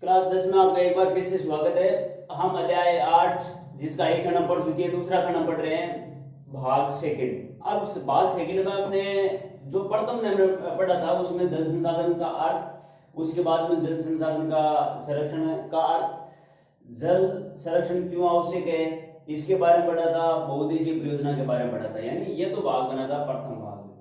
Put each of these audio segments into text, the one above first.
Class 10 में आपका एक बार फिर से स्वागत है। हम अध्याय 8 जिसका एक खंड हम पढ़ चुके हैं, दूसरा खंड हम पढ़ रहे हैं भाग सेकंड। अब इस भाग सेकंड में आपने जो प्रथम ने पढ़ा था उसमें जल संसाधन का अर्थ, उसके बाद में जल संसाधन का संरक्षण का अर्थ, जल संरक्षण क्यों आवश्यक है इसके बारे में पढ़ा था, बहुउद्देशीय परियोजना के बारे में पढ़ा था। यानी ये तो भाग बना था प्रथम भाग में।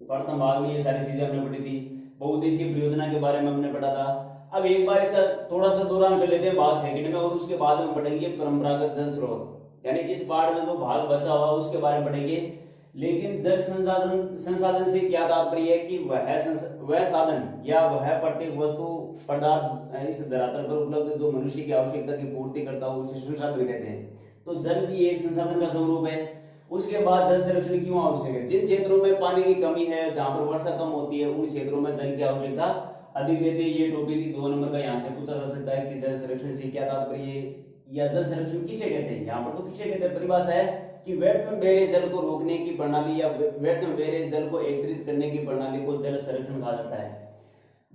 प्रथम भाग में ये सारी चीजें हमने पढ़ी थी, बहुउद्देशीय परियोजना के बारे में हमने पढ़ा था। अब एक बार इसका थोड़ा सा दौरान कर लेते हैं भाग सेकंड में, और उसके बाद में पढ़ेंगे परंपरागत जल स्रोत। यानी इस पार्ट में जो भाग बचा हुआ उसके बारे में पढ़ेंगे। लेकिन जल संसाधन से क्या तात्पर्य है कि वह साधन या वह प्रत्येक वस्तु पदार्थ इस धरातल पर उपलब्ध जो मनुष्य की आवश्यकता की पूर्ति करता हो उसे संसाधन कहते हैं। तो जल भी एक संसाधन का स्वरूप है। उसके बाद जल संरक्षण क्यों आवश्यक है? जिन क्षेत्रों में पानी की कमी है, जहां पर वर्षा कम होती है, उन क्षेत्रों में जल की आवश्यकता अधिक रहती है। ये टॉपिक 2 नंबर का यहाँ से पूछा जा सकता है कि जल संरक्षण से क्या तात्पर्य है या जल संरक्षण किसे कहते हैं। यहाँ पर तो किसे कहते हैं परिभाषा है कि व्यर्थ में बह रहे जल को रोकने की प्रणाली या व्यर्थ में बह रहे जल को एकत्रित करने की प्रणाली को जल संरक्षण कहा जाता है।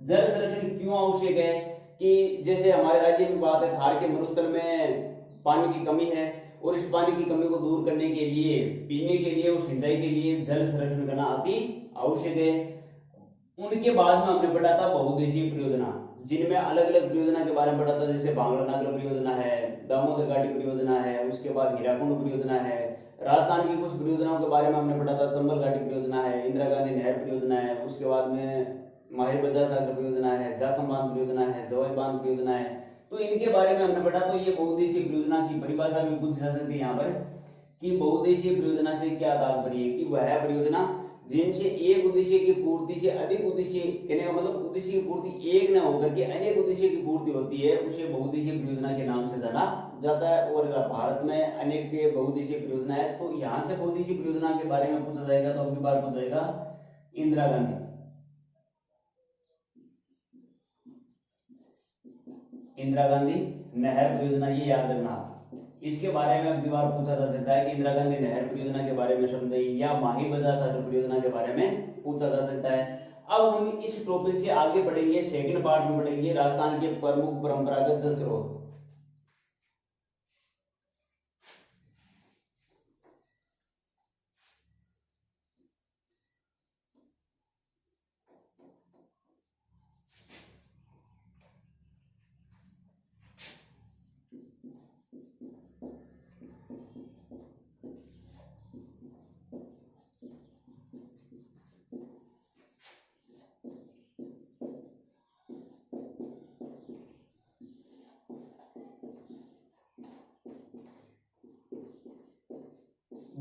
जल संरक्षण क्यों आवश्यक है कि जैसे हमारे राज्य में बात है, थार के मरुस्थल में पानी की कमी है और इस पानी की कमी को दूर करने के लिए, पीने के लिए और सिंचाई के लिए जल संरक्षण करना अति आवश्यक है। उनके बाद में हमने पढ़ा था बहुउद्देशीय परियोजना, जिनमें अलग अलग परियोजना के बारे में पढ़ा था। जैसे भांगड़ा नागल परियोजना है, दामोदर घाटी परियोजना है, उसके बाद हीराकुंड परियोजना है। राजस्थान की कुछ परियोजनाओं के बारे में हमने पढ़ा था, चंबल घाटी परियोजना है, इंदिरा गांधी नहर परियोजना है, उसके बाद में माही बजार सागर परियोजना है, जाखम बांध परियोजना है, जवाई बांध परियोजना है। तो इनके बारे में हमने पढ़ा। तो ये बहुउद्देशीय परियोजना की परिभाषा भी पूछी जा सकती है यहाँ पर कि बहुउद्देशीय परियोजना से क्या तात्पर्य है कि वह परियोजना जिनसे एक उद्देश्य की पूर्ति से अधिक उद्देश्य, कहने का मतलब उद्देश्य की पूर्ति एक न होकर के अनेक उद्देश्य की पूर्ति होती है, उसे बहुउद्देशीय परियोजना के नाम से जाना जाता है। और भारत में अनेक बहुउद्देशीय परियोजना है, तो यहाँ से बहुउद्देशीय परियोजना के बारे में पूछा जाएगा तो अगली बार पूछा जाएगा इंदिरा गांधी नहर परियोजना, ये याद रखना। इसके बारे में अगली बार पूछा जा सकता है कि इंदिरा गांधी नहर परियोजना के बारे में समझाइए, या माही बजार सागर परियोजना के बारे में पूछा जा सकता है। अब हम इस टॉपिक से आगे बढ़ेंगे, सेकंड पार्ट में बढ़ेंगे राजस्थान के प्रमुख परंपरागत जल स्रोत।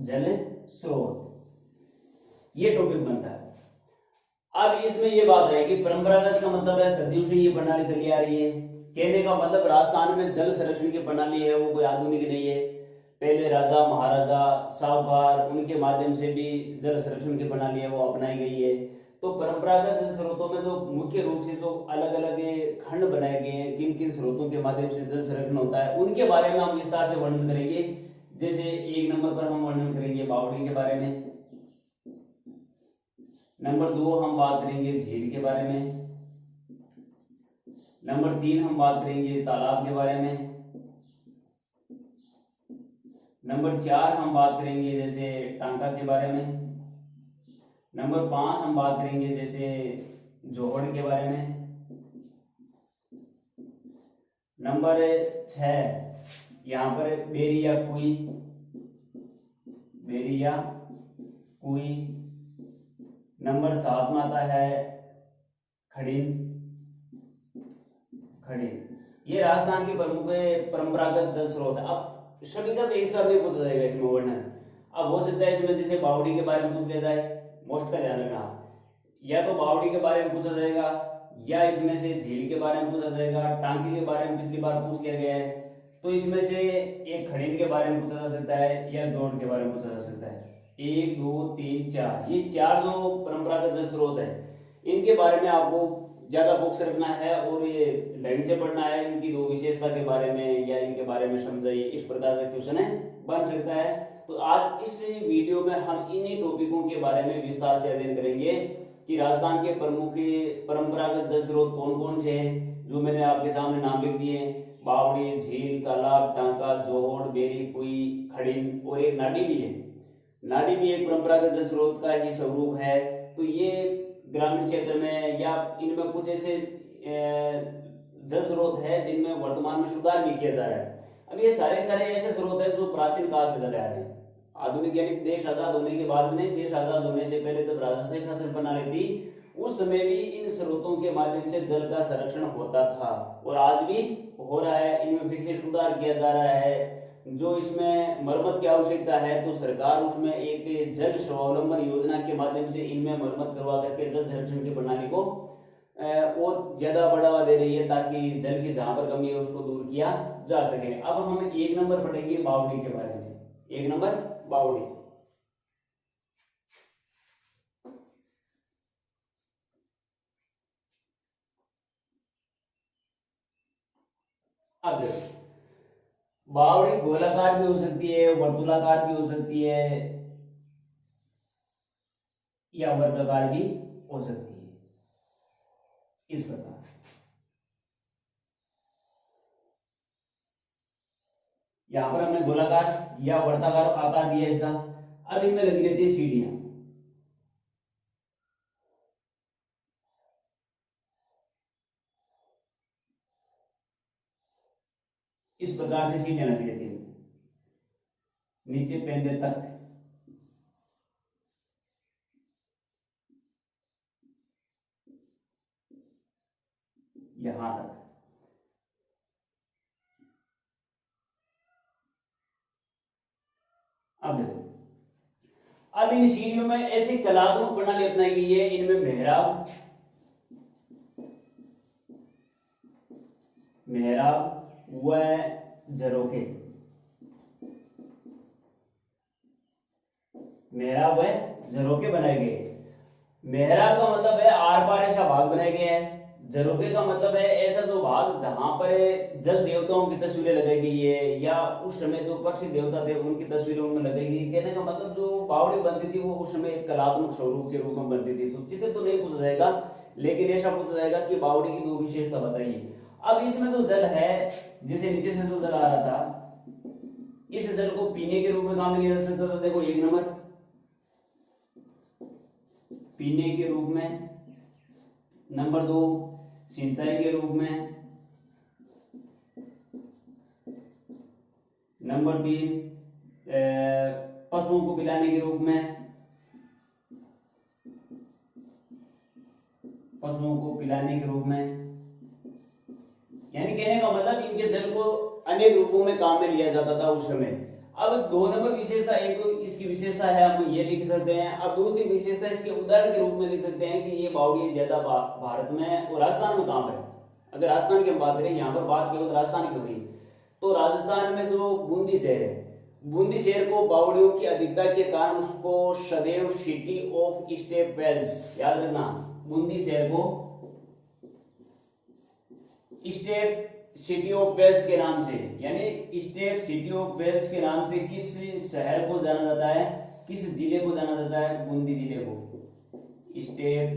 जल स्रोत ये टॉपिक बनता है। अब इसमें ये बात है कि परंपरागत का मतलब है सदियों से ये प्रणाली चली आ रही है। कहने का मतलब राजस्थान में जल संरक्षण की प्रणाली है वो कोई आधुनिक नहीं है। पहले राजा महाराजा साहूकार उनके माध्यम से भी जल संरक्षण की प्रणाली है वो अपनाई गई है। तो परंपरागत जल स्रोतों में जो मुख्य रूप से जो अलग अलग खंड बनाए गए हैं, किन किन स्रोतों के माध्यम से जल संरक्षण होता है उनके बारे में हम विस्तार से वर्णन करेंगे। जैसे 1 नंबर पर हम वर्णन करेंगे बावड़ी के बारे में, नंबर 2 हम बात करेंगे झील के बारे में, नंबर 3 हम बात करेंगे तालाब के बारे में, नंबर 4 हम बात करेंगे जैसे टांका के बारे में, नंबर 5 हम बात करेंगे जैसे जोहड़ के बारे में, नंबर 6 यहाँ पर बेरी या कुई, नंबर 7 में आता है खड़ीन। ये राजस्थान के प्रमुख परंपरागत जल स्रोत है। अब सभी का तो एक साथ नहीं पूछा जाएगा इसमें वर्णन। अब हो सकता है इसमें जैसे बावड़ी के बारे में पूछ लिया जाए, मोस्ट का ध्यान रखना, या तो बावड़ी के बारे में पूछा जाएगा या इसमें से झील के बारे में पूछा जाएगा, टांकी के बारे में पिछली बार पूछ लिया गया है, तो इसमें से एक खड़ीन के बारे में पूछा जा सकता है या जोड़ के बारे में पूछा जा सकता है। 1 2 3 4 ये 4 जो परंपरागत जल स्रोत है इनके बारे में आपको ज्यादा फोकस रखना है और ये ढंग से पढ़ना है। इनकी 2 विशेषता के बारे में या इनके बारे में समझाइए, इस प्रकार का क्वेश्चन है बन सकता है। तो आज इस वीडियो में हम इन्हीं टॉपिकों के बारे में विस्तार से अध्ययन करेंगे कि राजस्थान के प्रमुख परंपरागत जल स्रोत कौन कौन से हैं, जो मैंने आपके सामने नाम लिख दिए। बावड़ी, झील, तालाब, टांका, जोहड़, बेरी, कुई, खड़िन और एक नाडी भी है। नाडी भी एक परंपरागत जल स्रोत का ही स्वरूप है। तो ये ग्रामीण क्षेत्र में या इनमें कुछ ऐसे जल स्रोत है जिनमें वर्तमान में सुधार भी किया जा रहा है। अब ये सारे सारे ऐसे स्रोत है जो प्राचीन काल से चले आ रहे हैं। आधुनिक यानी देश आजाद होने के बाद में, देश आजाद होने से पहले जब राजशाही शासन प्रणाली थी उस समय भी इन स्रोतों के माध्यम से जल का संरक्षण होता था और आज भी हो रहा है। इनमें फिर से सुधार किया जा रहा है। जो इसमें मरम्मत की आवश्यकता है तो सरकार उसमें एक जल स्वावलंबन योजना के माध्यम से इनमें मरम्मत करवा करके जल संरक्षण की प्रणाली को और ज्यादा बढ़ावा दे रही है, ताकि जल की जहां पर कमी है उसको दूर किया जा सके। अब हम एक नंबर पढ़ेंगे बावड़ी के बारे में। एक नंबर बावड़ी। अब बावड़ी गोलाकार भी हो सकती है, वर्तुलाकार भी हो सकती है या वर्गाकार भी हो सकती है। इस प्रकार यहां पर हमने गोलाकार या वर्ताकार आकार दिया इसका। अब इनमें लगी रहती है सीढ़ियां। इस प्रकार से सीढ़ियां लगी रहती है नीचे पेंदे तक। यहां तक। अब देखो, अब इन सीढ़ियों में ऐसी कलात्मक प्रणाली अपनाई गई है। इनमें मेहराब, मेहराब व झरोखे, मेहराब व झरोखे बनाए गए। मेहराब का मतलब है आर पार ऐसा भाग बनाए गए हैं। झरोखे का मतलब है ऐसा जो भाग जहां पर जल देवताओं की तस्वीरें लगाई गई है या उस समय जो प्रसिद्ध देवता थे उनकी तस्वीरें उनमें लगाई गई। कहने का मतलब जो बावड़ी बनती थी वो उस समय एक कलात्मक स्वरूप के रूप में बनती थी। तो चित्र तो नहीं पूछा जाएगा, लेकिन ऐसा पूछा जाएगा कि बावड़ी की दो विशेषता बताइए। अब इसमें जो जल है, जैसे नीचे से जो जल आ रहा था, इस जल को पीने के रूप में काम लिया जा सकता था। देखो एक नंबर पीने के रूप में, नंबर 2 सिंचाई के रूप में, नंबर 3 पशुओं को पिलाने के रूप में, पशुओं को पिलाने के रूप में। यानी कहने का मतलब इनके जल को अनेक रूपों में काम में लिया जाता था उस समय। अब 2 नंबर विशेषता, एक तो इसकी विशेषता है हम ये लिख सकते हैं। अब दूसरी विशेषता इसके उदाहरण के रूप में लिख सकते हैं कि ये बावड़ी ज्यादा भारत में और राजस्थान में कहां पर है। अगर राजस्थान की हम बात करें, यहाँ पर बात केवल राजस्थान की हो रही है, तो राजस्थान में जो बूंदी शहर है, बूंदी शहर को बावड़ियों की अधिकता के कारण उसको सदैव सिटी ऑफ स्टेप वेल्स, याद रखना, बूंदी शहर को स्टेप सिटी ऑफ वेल्स के नाम से, यानी स्टेट सिटी ऑफ वेल्स के नाम से किस शहर को जाना जाता है, किस जिले को जाना जाता है? बूंदी जिले को state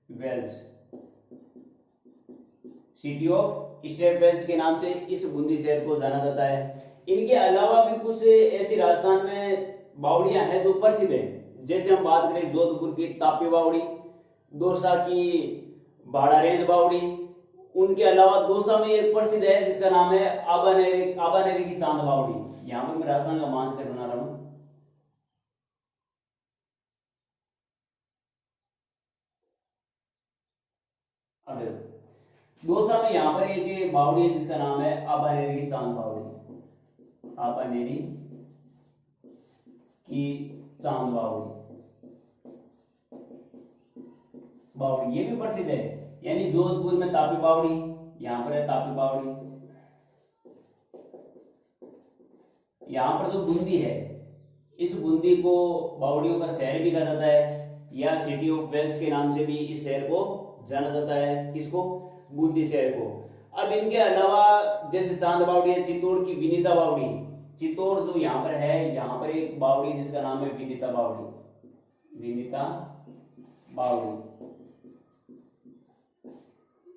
Wales, city of stepwells के नाम से इस बूंदी शहर को जाना जाता है। इनके अलावा भी कुछ ऐसी राजस्थान में बावड़ियां हैं जो प्रसिद्ध है। जैसे हम बात करें जोधपुर की तापी बावड़ी, दौसा की भाड़ा रेंज बावड़ी, उनके अलावा दौसा में एक प्रसिद्ध है जिसका नाम है आबानेरी की चांद बावड़ी। यहां पर मैं राजस्थान का मानचित्र बना रहा हूं। अब दौसा में यहां पर एक बावड़ी है जिसका नाम है आबानेरी की चांद बावड़ी, आबानेरी की चांद बावड़ी ये भी प्रसिद्ध है। यानी जोधपुर में तापी बावड़ी, यहां पर है तापी बावड़ी। यहां पर जो बूंदी है, इस बूंदी को बावड़ियों का शहर भी कहा जाता है या सिटी ऑफ वेल्स के नाम से भी इस शहर को जाना जाता है। किसको? बूंदी शहर को। अब इनके अलावा जैसे चांद बावड़ी है, चित्तौड़ की विनीता बावड़ी, चित्तौड़ जो यहाँ पर है, यहाँ पर एक बावड़ी जिसका नाम है विनीता बावड़ी, विनीता बावड़ी।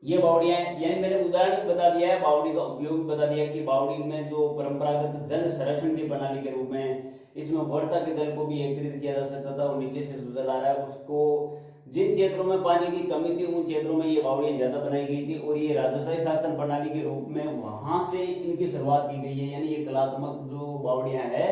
ये बावड़ियां हैं, यानी मैंने उदाहरण भी बता दिया है, बावड़ी का उपयोग भी बता दिया कि बावड़ी में जो परंपरागत जल संरक्षण की प्रणाली के रूप में इसमें वर्षा के जल को भी एकत्रित किया जा सकता था और नीचे से जो जल आ रहा है उसको, जिन क्षेत्रों में पानी की कमी थी उन क्षेत्रों में ये बावड़ियां ज्यादा बनाई गई थी और ये राजशाही शासन प्रणाली के रूप में वहां से इनकी शुरुआत की गई है। यानी ये कलात्मक जो बावड़ियां है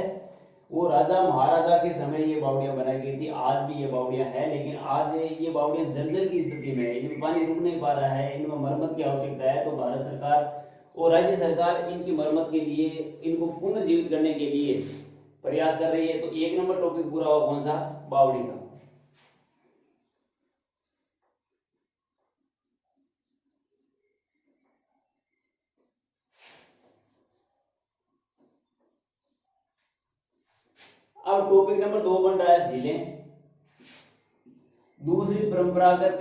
वो राजा महाराजा के समय ये बावड़ियां बनाई गई थी। आज भी ये बावड़ियां है, लेकिन आज ये बावड़ियां जर्जर की स्थिति में है, इनमें पानी रुक नहीं पा रहा है, इनमें मरम्मत की आवश्यकता है। तो भारत सरकार और राज्य सरकार इनकी मरम्मत के लिए, इनको पुनर्जीवित करने के लिए प्रयास कर रही है। तो एक नंबर टॉपिक पूरा हुआ कौन सा, बावड़ी का। अब टॉपिक नंबर 2 बन रहा है झीलें। दूसरी परंपरागत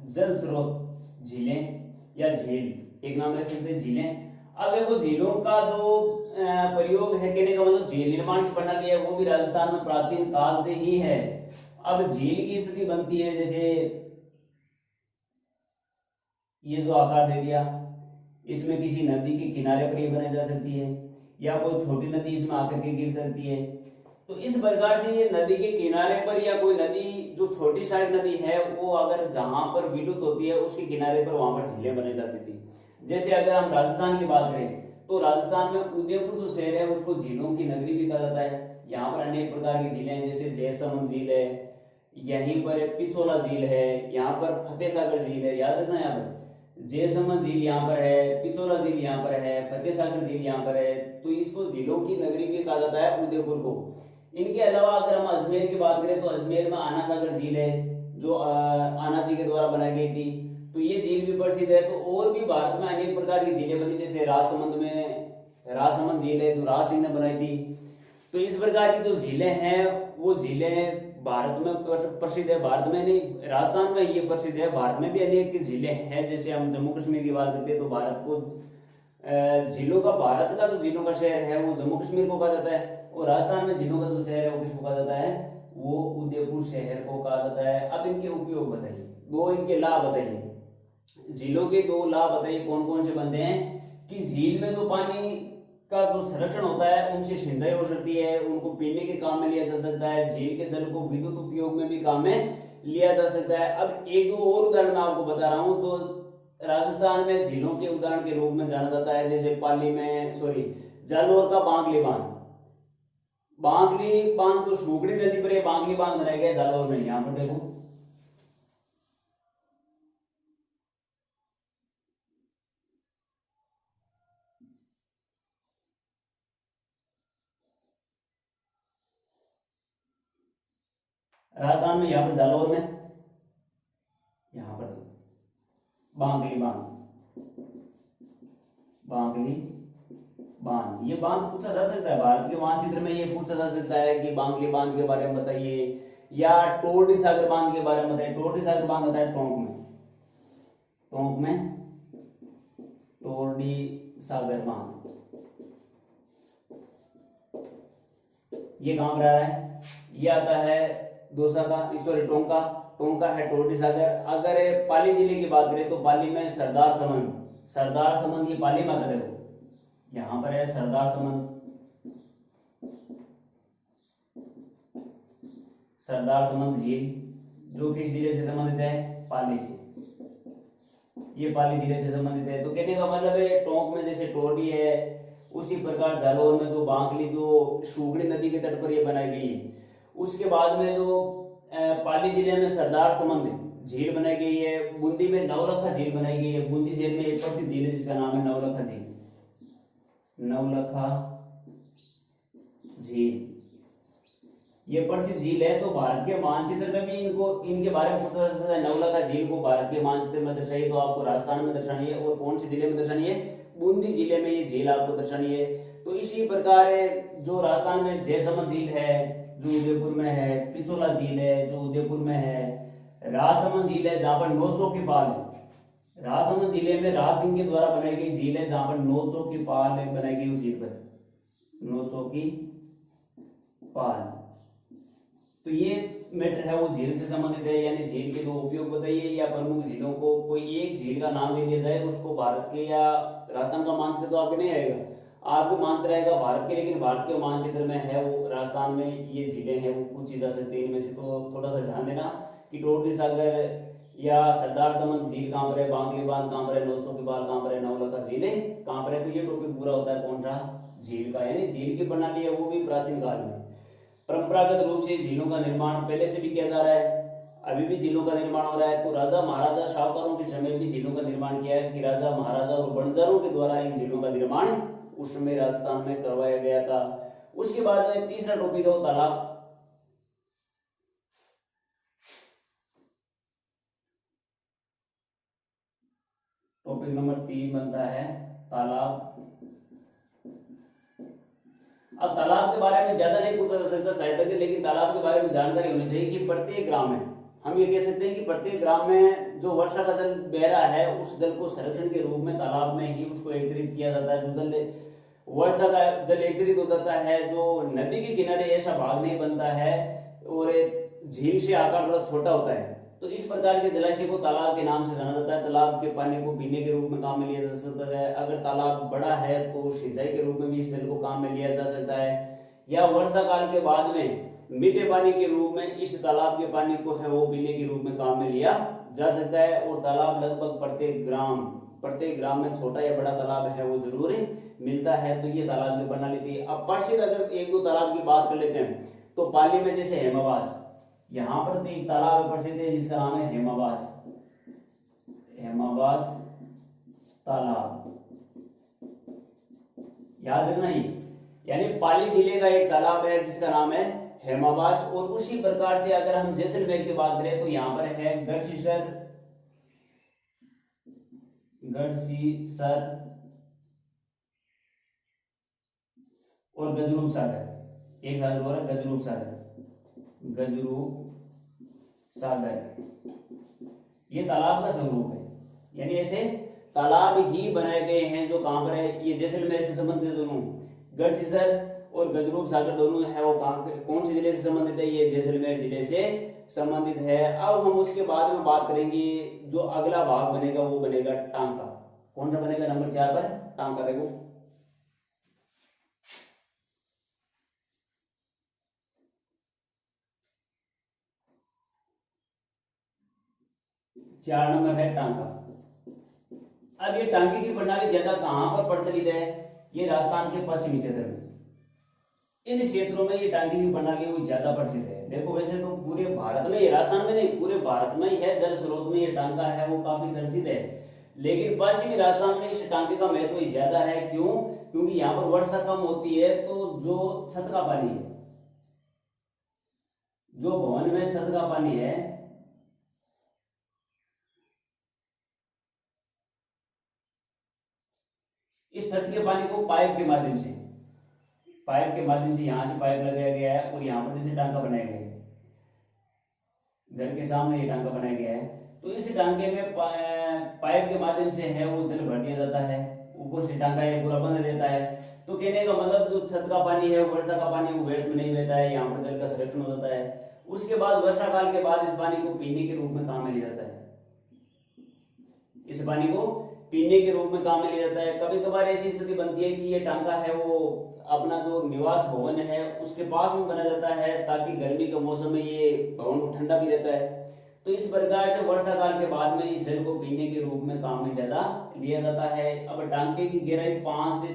जल स्रोत झीलें या झील, एक नाम रख सकते हैं झीलें। अब देखो झीलों का जो प्रयोग है, कहने का मतलब झील निर्माण की प्रणाली है वो भी राजस्थान में प्राचीन काल से ही है। अब झील की स्थिति बनती है, जैसे ये जो आकार दे दिया, इसमें किसी नदी के किनारे पर ये बनाई जा सकती है या कोई छोटी नदी इसमें आकर के गिर सकती है। तो इस प्रकार से ये नदी के किनारे पर या कोई नदी जो छोटी साइज नदी है वो अगर जहां पर विलुप्त होती है उसके किनारे पर वहां पर झीलें बनाई जाती थी। जैसे अगर हम राजस्थान की बात करें तो राजस्थान में उदयपुर जो शहर है उसको झीलों की नगरी भी कहा जाता है। यहाँ पर अनेक प्रकार की झीलें हैं, जैसे जयसमंद झील है, यहीं पर पिछोला झील है, यहाँ पर फतेह सागर झील है। याद रखना, यहाँ पर जयसमंद झील यहाँ पर है, पिछोला झील यहाँ पर है, फतेह सागर झील यहाँ पर है। तो इसको झीलों की नगरी भी कहा जाता है उदयपुर को। इनके अलावा अगर हम अजमेर की बात करें तो अजमेर में आना सागर झील है जो आना जी के द्वारा बनाई गई थी, तो ये झील भी प्रसिद्ध है। तो और भी भारत में अनेक प्रकार की झीलें बनी, जैसे राजसमंद में राजसमंद झील है जो राज सिंह ने बनाई थी। तो इस प्रकार की जो झीलें हैं वो झीलें भारत में प्रसिद्ध है, भारत में नहीं राजस्थान में ये प्रसिद्ध है। भारत में भी अनेक झीलें हैं, जैसे हम जम्मू कश्मीर की बात करते हैं तो भारत को झीलों का, भारत का जो झीलों का शहर है वो जम्मू कश्मीर को कहा जाता है और राजस्थान में झीलों का जो शहर है वो किसको कहा जाता है, वो उदयपुर शहर को कहा जाता है। अब इनके उपयोग बताइए, दो इनके लाभ बताइए। झीलों के दो लाभ बताइए कौन कौन से बनते हैं कि झील में जो पानी का जो संरक्षण होता है उनसे सिंचाई हो सकती है, उनको पीने के काम में लिया जा सकता है, झील के जल को विद्युत उपयोग में भी काम में लिया जा सकता है। अब एक दो और उदाहरण मैं आपको बता रहा हूं। तो राजस्थान में झीलों के उदाहरण के रूप में जाना जाता है, जैसे पाली में जालौर का बांगली बांध। बांगली बांध जो सुगड़ी नदी पर बांगली बांध बनाया गया जालौर में, यहाँ पर देखो राजस्थान में, यहाँ पर जालौर में, यहाँ पर बांगली बांध, बांगली बांध। ये बांध पूछा जा सकता है, भारत के मानचित्र में ये पूछा जा सकता है कि बांगली बांध के बारे में बताइए या टोरडी सागर बांध के बारे में बताइए। टोरडी सागर बांध होता है टोंक में, टोंक में टोरडी सागर बांध। ये कहां पर आ रहा है, ये आता है दौसा का, टोंका, टोंका है टोरडी सागर। अगर पाली जिले की बात करें तो पाली में सरदार समंद, सरदार समंद ये पाली में आता है, देखो यहां पर है सरदार समंद, सरदार समंद झील जो किस जिले से संबंधित है, पाली से, ये पाली जिले से संबंधित है। तो कहने का मतलब है टोंक में जैसे टोरडी है उसी प्रकार जालौर में जो बांगली जो सुगड़ी नदी के तट पर ये बनाई गई है। उसके बाद में जो पाली जिले में सरदार समंद झील बनाई गई है। बूंदी में नवलखा झील बनाई गई है, बूंदी शहर में एक प्रसिद्ध झील है जिसका नाम है नवलखा झील, नवलखा झील ये प्रसिद्ध झील है। तो भारत के मानचित्र में भी इनको, इनके बारे में पूछा जा सकता है। नवलखा झील को भारत के मानचित्र में दर्शाइए, तो आपको राजस्थान में दर्शानी है और कौन से जिले में दर्शानी है, बूंदी जिले में ये झील आपको दर्शानी है। तो इसी प्रकार जो राजस्थान में जयसमंद झील है जो उदयपुर में है, पिछोला झील है जो उदयपुर में है, राजसमंद झील है जहां पर नौचो की पाल है। राजसमंद जिले में राज सिंह के द्वारा बनाई गई झील है जहां पर नौचो की पाल बनाई गई उस झील पर, नौचो की पाल। तो ये मैटर है वो झील से संबंधित है, यानी झील के दो उपयोग बताइए या प्रमुख झीलों को कोई एक झील का नाम ले लिया जाए, उसको भारत के या राजस्थान का मानचित्र तो आपके नहीं आएगा, आपके मानचित्र आएगा भारत के, लेकिन भारत के मानचित्र में है वो राजस्थान में ये झीलें हैं वो पूछी जा सकती है इनमें से। तो थोड़ा सा ध्यान देना कि टोटली सागर या सरदार समंद झील कहाँ पर है, बांगली बांध कहाँ पर है, नौचों की बाल कहाँ पर है, नवलखा झील कहाँ पर है। तो ये टॉपिक पूरा होता है कौन सा झील का, यानी झील की प्रणाली है वो भी प्राचीन काल में। परंपरागत रूप से झीलों का निर्माण पहले से भी किया जा रहा है, अभी भी झीलों का निर्माण हो रहा है। तो राजा महाराजा शाहूकारों के समय भी झीलों का निर्माण किया है, कि राजा महाराजा और बंजारों के द्वारा इन झीलों का निर्माण उस समय राजस्थान में करवाया गया था। उसके बाद में तीसरा टॉपिक है वो तालाब। टॉपिक नंबर 3 बनता है तालाब। अब तालाब के बारे में ज्यादा नहीं पूछा जा सकता साहित्य के, लेकिन तालाब के बारे में जानकारी होनी चाहिए कि प्रत्येक ग्राम में, हम ये कह सकते हैं कि प्रत्येक ग्राम में जो वर्षा का जल बह रहा है उस जल को संरक्षण के रूप में तालाब में ही उसको एकत्रित किया जाता है। जो जल वर्षा का जल एकत्रित हो जाता है, जो नदी के किनारे ऐसा भाग नहीं बनता है और झील से आकार थोड़ा छोटा होता है, तो इस प्रकार के जलाशय को तालाब के नाम से जाना जाता है। तालाब के पानी को पीने के रूप में काम में लिया जा सकता है, अगर तालाब बड़ा है तो सिंचाई के रूप में भी इस जल को काम में लिया जा सकता है, या वर्षा काल के बाद में मीठे पानी के रूप में इस तालाब के पानी को है वो पीने के रूप में काम में लिया जा सकता है। और तालाब लगभग प्रत्येक ग्राम में छोटा या बड़ा तालाब है वो जरूर मिलता है। तो ये तालाब की प्रणाली थी। अब प्रसिद्ध अगर एक दो तालाब की बात कर लेते हैं, तो पाली में जैसे हेमावास, यहाँ पर एक तालाब प्रसिद्ध है जिसका नाम है हेमावास तालाब, याद रखना ही, यानी पाली जिले का एक तालाब है जिसका नाम है हेमावास। और उसी प्रकार से अगर हम जैसलमेर की बात करें तो यहाँ पर है गढ़सीसर और गजरूप सागर, एक सागर हो रहा है गजरूप सागर, ये तालाब का स्वरूप है। यानी ऐसे तालाब ही बनाए गए हैं जो कहां पर है, ये जैसलमेर से संबंधित दोनों, गढ़सीसर और गजरूप सागर दोनों है वो कौन से जिले से संबंधित है, ये जैसलमेर जिले से संबंधित है। अब हम उसके बाद में बात करेंगे, जो अगला भाग बनेगा वो बनेगा टांका। कौन सा बनेगा नंबर 4 पर टांका। देखो 4 नंबर है टांका। अब ये टांके की प्रणाली ज्यादा कहां पर प्रचलित है, ये राजस्थान के पश्चिमी क्षेत्र में, इन क्षेत्रों में ये टांके की प्रणाली वो ज्यादा प्रसिद्ध है। देखो वैसे तो पूरे भारत में, ये राजस्थान में नहीं पूरे भारत में ही है, जल स्रोत में ये टांका है वो काफी चर्चित है, लेकिन पश्चिमी राजस्थान में इस टांके का महत्व ज्यादा है। क्यों? क्योंकि यहाँ पर वर्षा कम होती है, तो जो छत का पानी है, जो भवन में छत का पानी है, इस छत के पानी को पाइप के माध्यम से यहां से पाइप लगाया गया है और यहाँ पर जैसे टांका बनाया गया है, घर के सामने ये टांका बनाया गया है, तो इस टांके में पाइप के माध्यम से है वो जल भर दिया जाता है, ऊपर से टांका ये पूरा बंद रहता है। तो कहने का मतलब जो छत का पानी है, वर्षा का पानी वो व्यर्थ में नहीं बहता है, यहाँ पर जल का संरक्षण हो जाता है। उसके बाद वर्षा काल के बाद इस पानी को पीने के रूप में काम में लिया जाता है, इस पानी को पीने के रूप में काम में लिया जाता है। कभी कभार ऐसी स्थिति बनती है कि ये टांका है वो अपना जो निवास भवन है उसके पास में बना जाता है, ताकि गर्मी के मौसम में ये भवन ठंडा भी रहता है। तो इस प्रकार से वर्षा काल के बाद में इस जल को पीने के रूप में काम में ज्यादा लिया जाता है। अब टांके की गहराई 5 से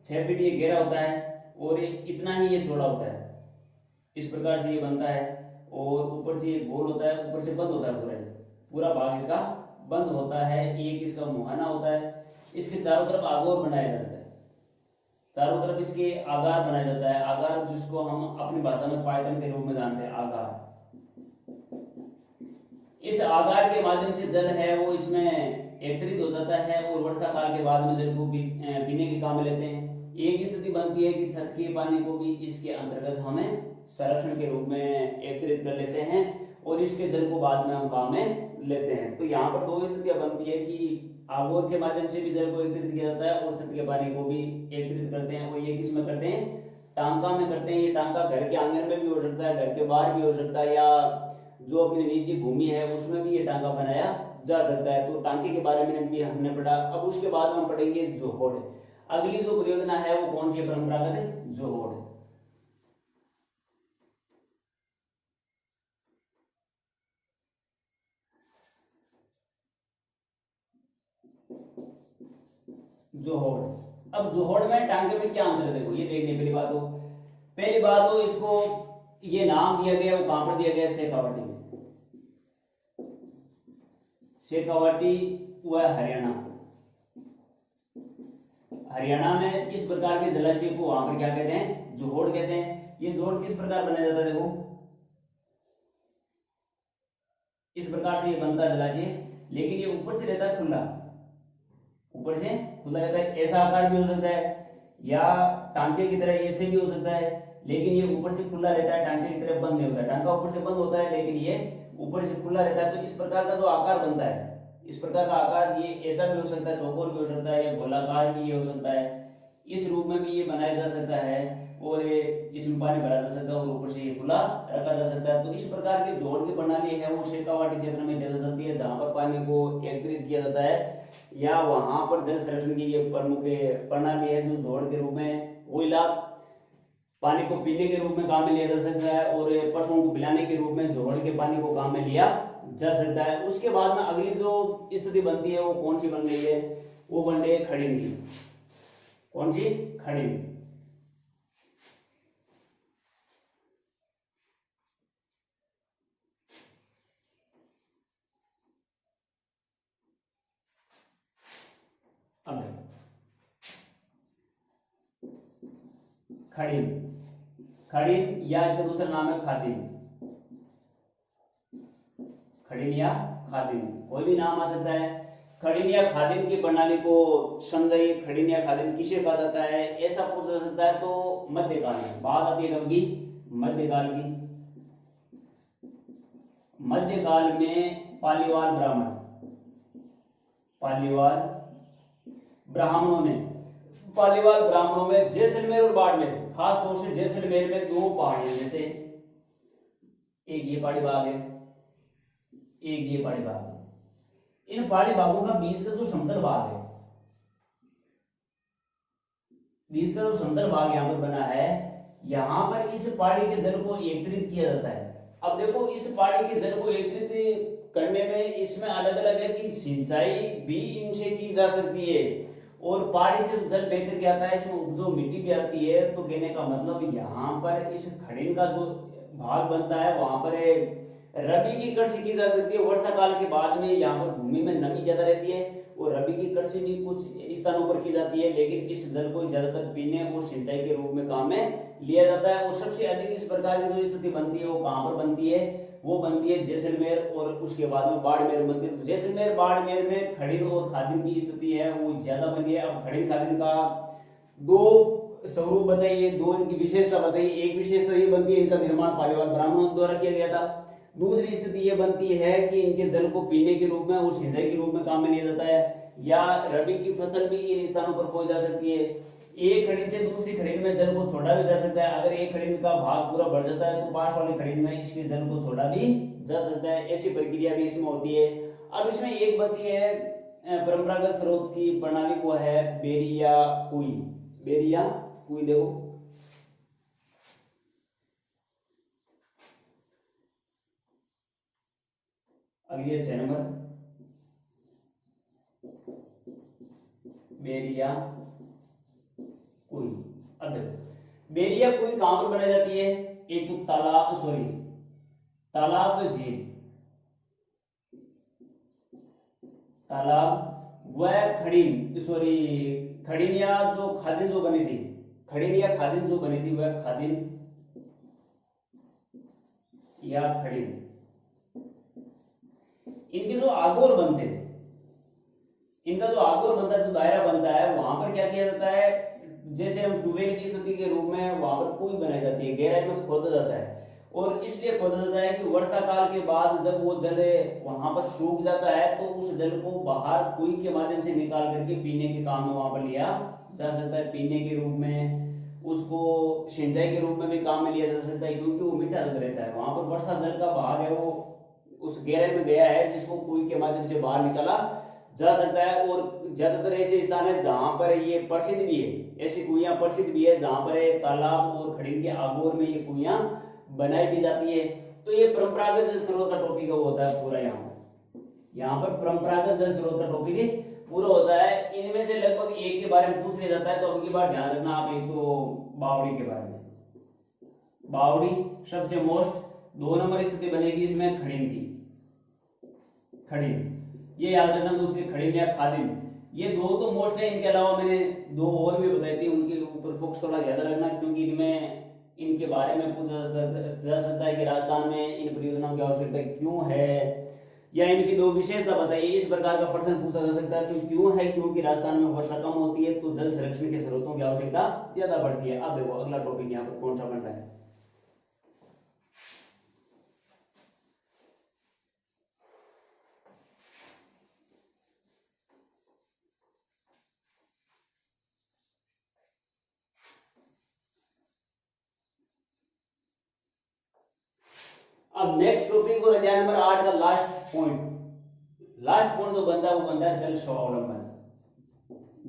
6 फीट ये गहरा होता है और इतना ही ये चौड़ा होता है, इस प्रकार से ये बनता है। और ऊपर से एक गोल होता है, ऊपर से बंद होता है, पूरा भाग इसका बंद होता है। एक इसका मुहाना होता है, इसके चारों तरफ आगोर बनाया जाता है, चारों तरफ इसके आगार बनाया जाता है। आगार जिसको हम अपनी भाषा में पायतन के रूप में जानते हैं, आगार। इस आगार के माध्यम से जल है वो इसमें एकत्रित हो जाता है और वर्षा काल के बाद में जल को पीने के काम में लेते हैं। एक स्थिति बनती है कि छत के पानी को भी इसके अंतर्गत हमें संरक्षण के रूप में एकत्रित कर लेते हैं और इसके जल को बाद में हम काम में लेते हैं। तो यहाँ पर 2 स्थितियां बनती है कि आगोर के माध्यम से भी जल को एकत्रित किया जाता है और छत के पानी को भी एकत्रित करते हैं। वो ये किस में करते हैं, टांका में करते हैं। ये टांका घर के आंगन में भी हो सकता है, घर के बाहर भी हो सकता है, या जो अपनी निजी भूमि है उसमें भी ये टांका बनाया जा सकता है। तो टांके के बारे में भी हमने पढ़ा। अब उसके बाद हम पढ़ेंगे जोहड़। अगली जो परियोजना है वो कौन सी है? परंपरागत जोहड़। जोहड़। अब जोहड़ में टांगे में क्या अंतर है देखो, ये देखने पहली बात तो इसको ये नाम दिया गया, वो कहां पर दिया गया? शेखावाटी में। शेखावाटी वह हरियाणा। हरियाणा में इस प्रकार के जलाशय को वहां पर क्या कहते हैं? जोहड़ कहते हैं। ये जोहड़ किस प्रकार बनाया जाता है देखो, इस प्रकार से ये बनता है जलाशय, लेकिन ये ऊपर से रहता है खुला, ऊपर से खुला रहता है। ऐसा आकार भी हो सकता है, या टांके की तरह ऐसे भी हो सकता है, लेकिन ये ऊपर से खुला रहता है, टांके की तरह बंद नहीं होता। टांका ऊपर से बंद होता है, लेकिन ये ऊपर से खुला रहता है। तो इस प्रकार का जो आकार बनता है, इस प्रकार का आकार ये ऐसा भी हो सकता है, चौकोर भी हो सकता है, या गोलाकार भी ये हो सकता है। इस रूप में भी ये बनाया जा सकता है, और इसमें पानी भरा जा सकता है, और ऊपर से ये खुला रखा जा सकता है। तो इस प्रकार की जोड़ की प्रणाली है वो शेखावाटी क्षेत्र में देखी जाती है, जहां पर पानी को एकत्रित किया जाता है, या वहां पर जल संरक्षण की ये प्रमुख प्रणाली है जो जोड़ के रूप में कोयला पानी को पीने के रूप में काम में लिया जा सकता है, और पशुओं को पिलाने के रूप में जोड़ के पानी को काम में लिया जा सकता है। उसके बाद में अगली जो स्थिति बनती है वो कौन सी बन गई है? वो बन रही है खड़ीन की। कौन सी? खड़ीन। अब खड़ीन, खड़ीन या इसका दूसरा नाम है खादिन। खड़ीन या खादिन, कोई भी नाम आ सकता है। खड़ीन या खादिन की प्रणाली को समझाइए। खड़ीन या खादिन किसे कहा जाता है? ऐसा पूछा जा सकता है। तो मध्यकाल में बात आती है कब की? मध्यकाल की। मध्यकाल में पालीवाल ब्राह्मण, पालीवाल ब्राह्मणों ने, पालीवाल ब्राह्मणों में जैसलमेर और बाड़मेर, खास तौर से जैसलमेर में दो पहाड़ियां, जैसे एक ये पहाड़ी भाग है, एक ये पहाड़ी भाग है। इन पहाड़ी भागों का बीच का जो समतल भाग है, बीच का जो समतल भाग यहां पर बना है, यहां पर इस पहाड़ी के जल को एकत्रित किया जाता है। अब देखो इस पहाड़ी के जल को एकत्रित करने में इसमें अलग अलग है कि सिंचाई भी इनसे की जा सकती है, और पहाड़ी से जल बह करके आता है, इसमें जो मिट्टी भी आती है। तो कहने का मतलब यहाँ पर इस खड़ीन का जो भाग बनता है वहां पर रबी की कृषि की जा सकती है। वर्षा काल के बाद में यहाँ पर भूमि में नमी ज्यादा रहती है, और रबी की कृषि भी कुछ स्थानों पर की जाती है, लेकिन इस जल को ज्यादातर पीने और सिंचाई के रूप में काम में लिया जाता है। और सबसे अधिक इस प्रकार की जो स्थिति बनती है वो कहां पर बनती है? वो बनती है जैसलमेर, और उसके बाद में बाड़मेर बनती है। तो जैसलमेर बाड़मेर में खड़ीन और खादिन की स्थिति है वो ज्यादा बनी है। अब खड़ीन खादिन का दो स्वरूप बताइए, दो इनकी विशेषता बताइए। एक विशेषता ये बनती है इनका निर्माण पालीवाल ब्राह्मणों द्वारा किया गया था। दूसरी स्थिति ये बनती है कि इनके जल को पीने के रूप में और सिंचाई के रूप में काम में लिया जाता है, या रबी की फसल भी इन स्थानों पर बोई जा सकती है। एक खड़ीन से दूसरी खड़ीन में जल को छोड़ा भी जा सकता है। अगर एक खड़ीन का भाग पूरा बढ़ जाता है तो पास वाली खड़ीन में इसके जल को छोड़ा भी जा सकता है। ऐसी प्रक्रिया भी इसमें होती है। अब इसमें एक बची है परंपरागत स्रोत की प्रणाली, वो है बेरिया कुई। बेरिया कुई देखो, अगली है 6 नंबर, बेरिया कुई। अब देखो बेरिया कुई कहां पर बनाई जाती है? एक तो तालाब, सॉरी तालाब झील, तालाब व खड़ीन, सॉरी खड़ीन या जो खादिन जो बनी थी, खड़ीन या खादिन जो बनी थी वह खादिन या खड़ीन। इनके जो आगोर बनते हैं, इनका जो आगोर बनता है, जो दायरा बनता है, वहां पर क्या किया जाता है? जैसे हम ट्यूबवेल की स्थिति के रूप में वहां पर कुई बनाई जाती है, गहराई में खोदा जाता है, और इसलिए खोदा जाता है कि वर्षा काल के बाद जब वो जल वहां पर सूख जाता है तो उस जल को बाहर कुई के माध्यम से निकाल करके पीने के काम में वहां पर लिया जा सकता है, पीने के रूप में, उसको सिंचाई के रूप में भी काम में लिया जा सकता है, क्योंकि वो मीठा जल रहता है। वहां पर वर्षा जल का बहाव है वो उस गहराई में गया है जिसको कुएं के माध्यम से बाहर निकाला जा सकता है। और ज्यादातर ऐसे स्थान है जहां पर ये प्रसिद्ध भी है, ऐसी कुइयां प्रसिद्ध भी है जहां पर तालाब और खड़ीन के आगोर में ये कुइयां बनाई भी जाती है। तो ये परंपरागत जल स्रोत का टॉपिक होता है पूरा। यहाँ पर परंपरागत जल स्रोत का टॉपिक पूरा होता है। इनमें से लगभग एक के बारे में पूछ लिया जाता है, तो अब की बार ध्यान रखना आप। एक तो बावड़ी के बारे में, बावड़ी सबसे मोस्ट, 2 नंबर स्थिति बनेगी इसमें खड़ीन की, खड़ीन ये याद रखना। दूसरी खड़ीन या खादिम, ये 2 तो मोस्ट है। इनके अलावा मैंने 2 और भी बताई थी, उनके ऊपर फोकस थोड़ा ज्यादा रखना, क्योंकि इनमें इनके बारे में पूछा जा सकता है कि राजस्थान में इन परियोजनाओं की आवश्यकता क्यों है, या इनकी 2 विशेषता बताइए। इस प्रकार का प्रश्न पूछा जा सकता है। तो क्यों है, क्योंकि राजस्थान में वर्षा कम होती है तो जल संरक्षण के स्रोतों की आवश्यकता ज्यादा पड़ती है। अब देखो अगला टॉपिक यहाँ पर कौन सा बन रहा है। अब नेक्स्ट टॉपिक और अध्याय नंबर 8 का लास्ट पॉइंट जो बनता है वो बनता है जल स्वावलंबन।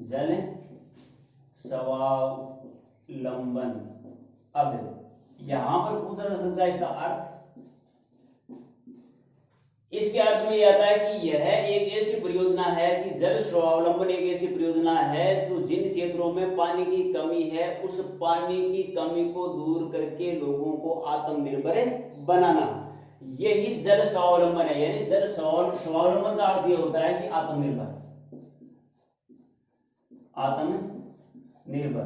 जल स्वावलंबन। अब यहां पर पूछा जा सकता है इसका अर्थ। इसके अर्थ में यह आता है कि यह एक ऐसी परियोजना है कि जल स्वावलंबन एक ऐसी परियोजना है जो जिन क्षेत्रों में पानी की कमी है उस पानी की कमी को दूर करके लोगों को आत्मनिर्भर बनाना, यही जल स्वावलंबन है। यानी जल स्वावलंबन का अर्थ यह होता है कि आत्मनिर्भर, आत्मनिर्भर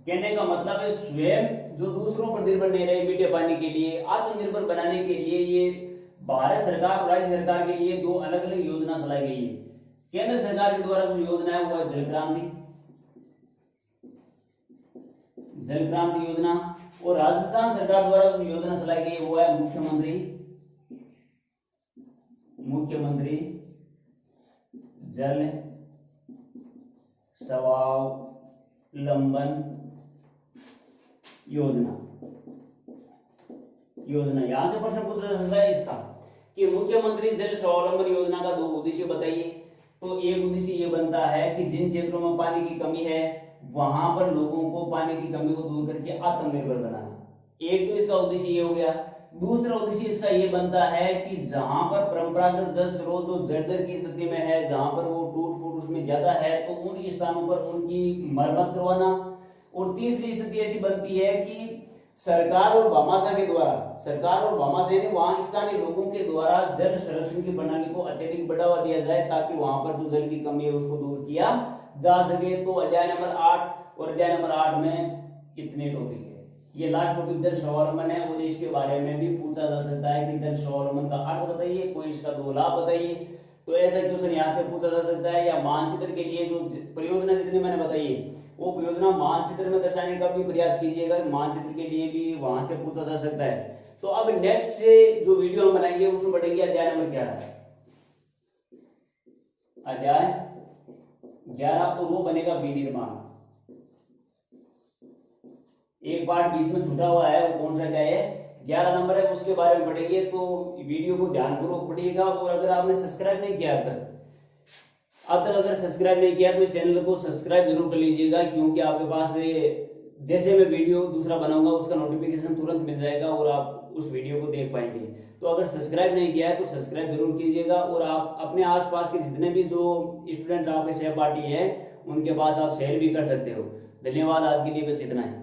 कहने का मतलब है स्वयं जो दूसरों पर निर्भर नहीं रहे मीठे पानी के लिए, आत्मनिर्भर बनाने के लिए ये भारत सरकार और राज्य सरकार के लिए 2 अलग अलग योजना चलाई गई है। केंद्र सरकार के द्वारा जो योजना है वो है जल क्रांति योजना, और राजस्थान सरकार द्वारा जो योजना चलाई गई वो है मुख्यमंत्री जल स्वावलंबन योजना। यहां से प्रश्न पूछा जा सकता है इसका कि मुख्यमंत्री जल स्वावलंबन योजना का 2 उद्देश्य बताइए। तो एक उद्देश्य ये बनता है कि जिन क्षेत्रों में पानी की कमी है वहां पर लोगों को पानी की कमी को दूर करके आत्मनिर्भर बनाना। एक तो इसका उद्देश्य ये हो गया। दूसरा उद्देश्य इसका ये बनता है कि जहां पर परंपरागत जल स्रोत जो जर्जर की स्थिति में है, जहां पर वो टूट फूट उसमें ज्यादा है, तो उन स्थानों पर उनकी मरम्मत करवाना। और तीसरी स्थिति ऐसी बनती है कि सरकार और भामाशाह के द्वारा, वहां स्थानीय लोगों के द्वारा जल संरक्षण की प्रणाली को अत्यधिक बढ़ावा दिया जाए ताकि वहां पर जो जल की कमी है उसको दूर किया जा सके। तो अध्याय नंबर 8 और अध्याय नंबर 8 में इतने टॉपिक है। ये लास्ट टॉपिक जल स्वावलंबन है और इसके बारे में भी पूछा जा सकता है कि जल स्वावलंबन का अर्थ बताइए, कोई इसका 2 लाभ बताइए। तो ऐसा क्वेश्चन यहाँ से पूछा जा सकता है। या मानचित्र के लिए जो परियोजना जितनी मैंने बताई वो परियोजना मानचित्र में दर्शाने का भी प्रयास कीजिएगा, मानचित्र के लिए भी वहां से पूछा जा सकता है। तो अब नेक्स्ट जो वीडियो हम बनाएंगे उसमें बढ़ेंगे अध्याय नंबर 11, अध्याय 11, और वो बनेगा विनिर्माण। एक पार्ट बीच में छूटा हुआ है, वो कौन सा अध्याय है, 11 नंबर है, उसके बारे में पढ़ेंगे। तो वीडियो को ध्यानपूर्वक पढ़िएगा। और अगर आपने सब्सक्राइब नहीं किया अब तक अगर सब्सक्राइब नहीं किया तो इस चैनल को सब्सक्राइब जरूर कर लीजिएगा, क्योंकि आपके पास जैसे मैं वीडियो दूसरा बनाऊंगा उसका नोटिफिकेशन तुरंत मिल जाएगा और आप उस वीडियो को देख पाएंगे। तो अगर सब्सक्राइब नहीं किया है तो सब्सक्राइब जरूर कीजिएगा। और आप अपने आसपास के जितने भी जो स्टूडेंट आपके सहपाठी है उनके पास आप शेयर भी कर सकते हो। धन्यवाद, आज के लिए बस इतना है।